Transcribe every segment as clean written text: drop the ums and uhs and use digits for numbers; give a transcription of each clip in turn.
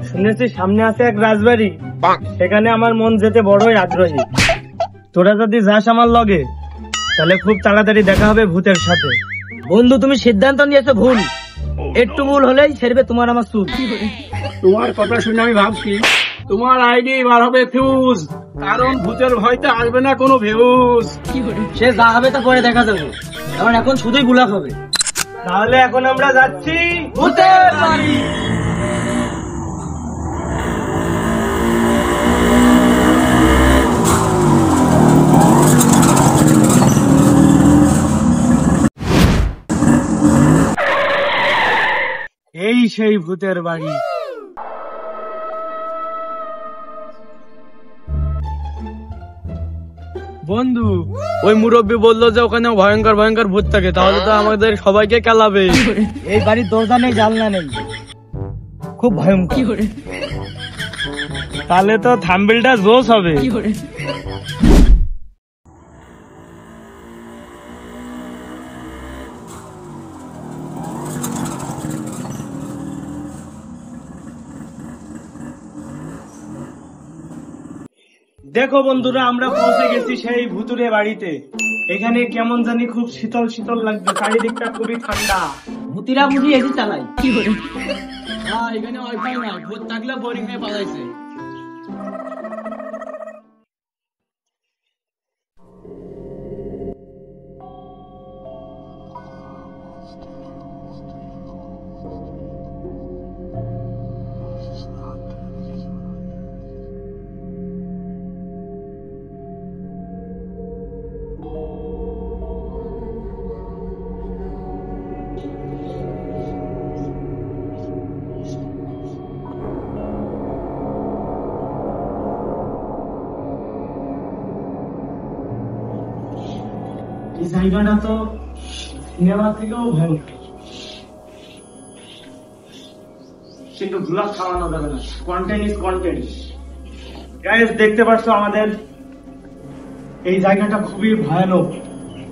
শুনেছি সামনে আছে এক রাজবাড়ি, সেখানে আমার মন যেতে বড়ই আগ্রহী। তোরা যদি যাস আমার লগে, তাহলে খুব তাড়াতাড়ি দেখা হবে ভূতের সাথে। বন্ধু, তুমি সিদ্ধান্ত নিয়েছো ভুল। একটু ভুল হলেই ছেড়বে তোমার আমার চুল। তোমার কথা শুনে আমি ভাবছি তোমার আইডি বার হবে ফিউজ, কারণ ভূতের ভয়তে আসবে না কোনো ভিউজ। সে যা হবে তা পরে দেখা যাবে, কারণ এখন শুধুই বুলাক হবে। তাহলে এখন আমরা যাচ্ছি ভূতের বাড়ি। এই সেই ভূতের বাড়ি। বন্ধু, ওই মুরব্বী বললো যে ওখানে ভয়ঙ্কর ভয়ঙ্কর ভূত থাকে, তাহলে তো আমাদের সবাইকে কেলাবে। এই বাড়ির দরজা নেই, জানলা নেই, খুব ভয়ঙ্কর। তাহলে তো থাম্বনেলটা জোশ হবে। দেখো বন্ধুরা, আমরা পৌঁছে গেছি সেই ভুতুরে বাড়িতে। এখানে কেমন জানি খুব শীতল শীতল লাগছে, চারিদিকটা খুবই ঠান্ডা। ভূতিরা বুঝি এসি চালাই। এখানে ওয়াইফাই নাই, ভূত থাকলে বোরিং হয়ে পালাইছে। এই জায়গাটা তো সিনেমা থেকেও ভয়ঙ্কর, কিন্তু গুলা খাওয়ানো যাবে না। Content is content. গাইস, দেখতে পাচ্ছ আমাদের এই জায়গাটা খুবই ভয়ানক,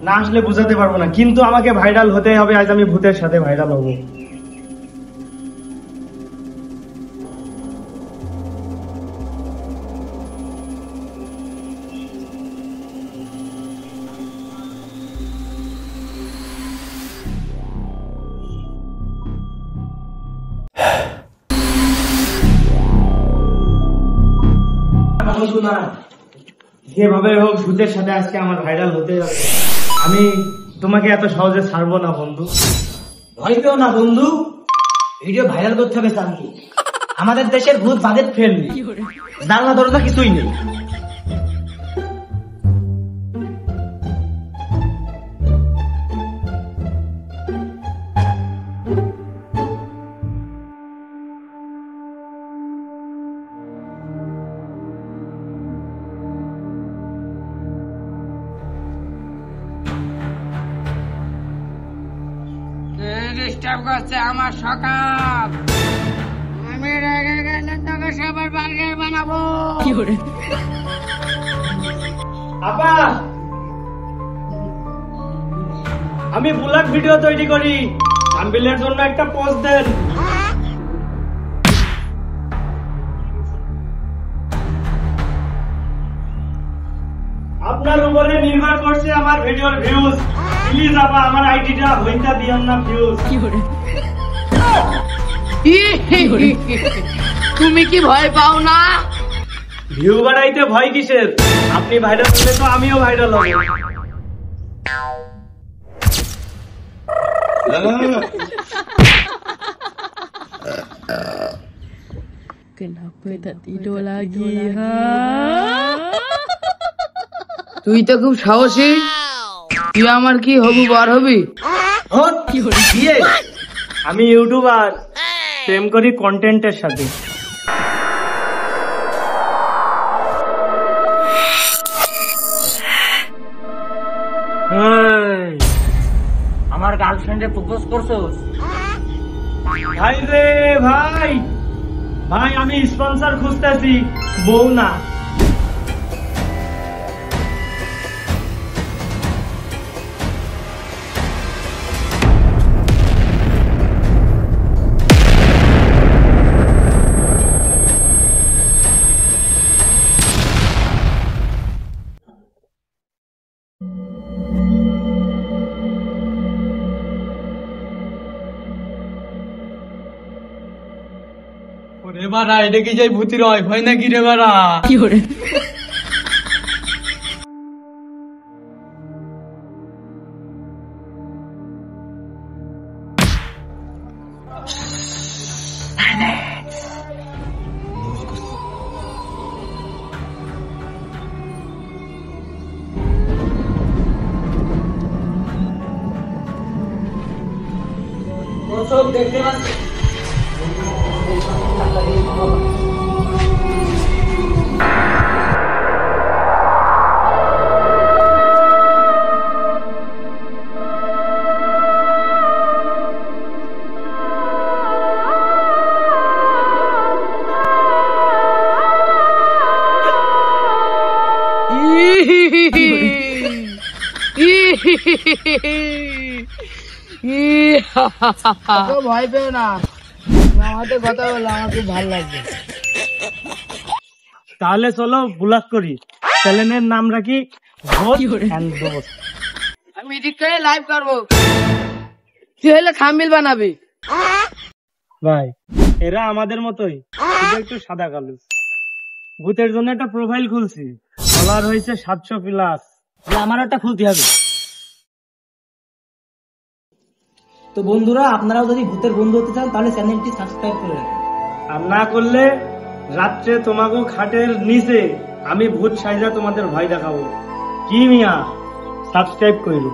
না আসলে বুঝাতে পারবো না। কিন্তু আমাকে ভাইরাল হতে হবে, আজ আমি ভূতের সাথে ভাইরাল হবো। যেভাবে হোক ভূতের সাথে আজকে আমার ভাইরাল হতে হবে। আমি তোমাকে এত সহজে ছাড়বো না বন্ধু। ভয় পেও না বন্ধু, ভিডিও ভাইরাল করতে হবে শান্তি। আমাদের দেশের ভূত বাজেট ফেলনি, জানলা দরজা কিছুই নেই। ডিস্টার্ব করছে আমার সকাল, আমি রেগে গেলে তোকে সবার বার্গার বানাবো। আপা, আমি ব্লগ ভিডিও তৈরি করি, থাম্বনেলের জন্য একটা পোস্ট দেন। আপনার উপরে নির্ভর করছে আমার ভিডিওর ভিউজ। প্লিজ আপা, আমার আইডিটা হইতা দিয়েন না ভিউজ। তুমি কি ভয় পাও না? ভিউ বাড়াইতে ভয় কিসের? আপনি ভাইরাল হলে তো আমিও ভাইরাল হব। Kenapa tak tidur lagi, ha? তুই তো খুব সাহসী, তুই আমার কি হবু বার হবি? আমি ইউটিউবার, প্রেম করি কন্টেন্টের সাথে। আমার গার্লফ্রেন্ডে প্রপোজ করছোস? ভাই রে ভাই, ভাই আমি স্পন্সর খুঁজতেছি, বউ না। বাড়া এটা কি যাই ভূতির হয় নাকি রে বাড়া? সব দেখতে পাচ্ছি। ভয় পেও না, আমার তো কথা বললো, আমার খুব ভালো লাগবে। তাহলে চলো ব্লগ করি, চ্যানেলের নাম রাখি ভূত and দোস্ত। আমি এডিট করে লাইভ করবো, তুই হলে থাম্বনেল বানাবি। ভাই এরা আমাদের মতোই, শুধু একটু সাদা কালো। ভূতের জন্য একটা প্রোফাইল খুলছি, ফলোয়ার হয়েছে 700+। আমারও একটা খুলতে হবে। তো বন্ধুরা, আপনারাও যদি ভূতের বন্ধু হতে চান তাহলে চ্যানেলটি সাবস্ক্রাইব করে রাখুন। আর না করলে রাত্রে তোমাকে খাটের নিচে আমি ভূত সাইজা তোমাদের ভয় দেখাবো। কি মিয়া, সাবস্ক্রাইব করো।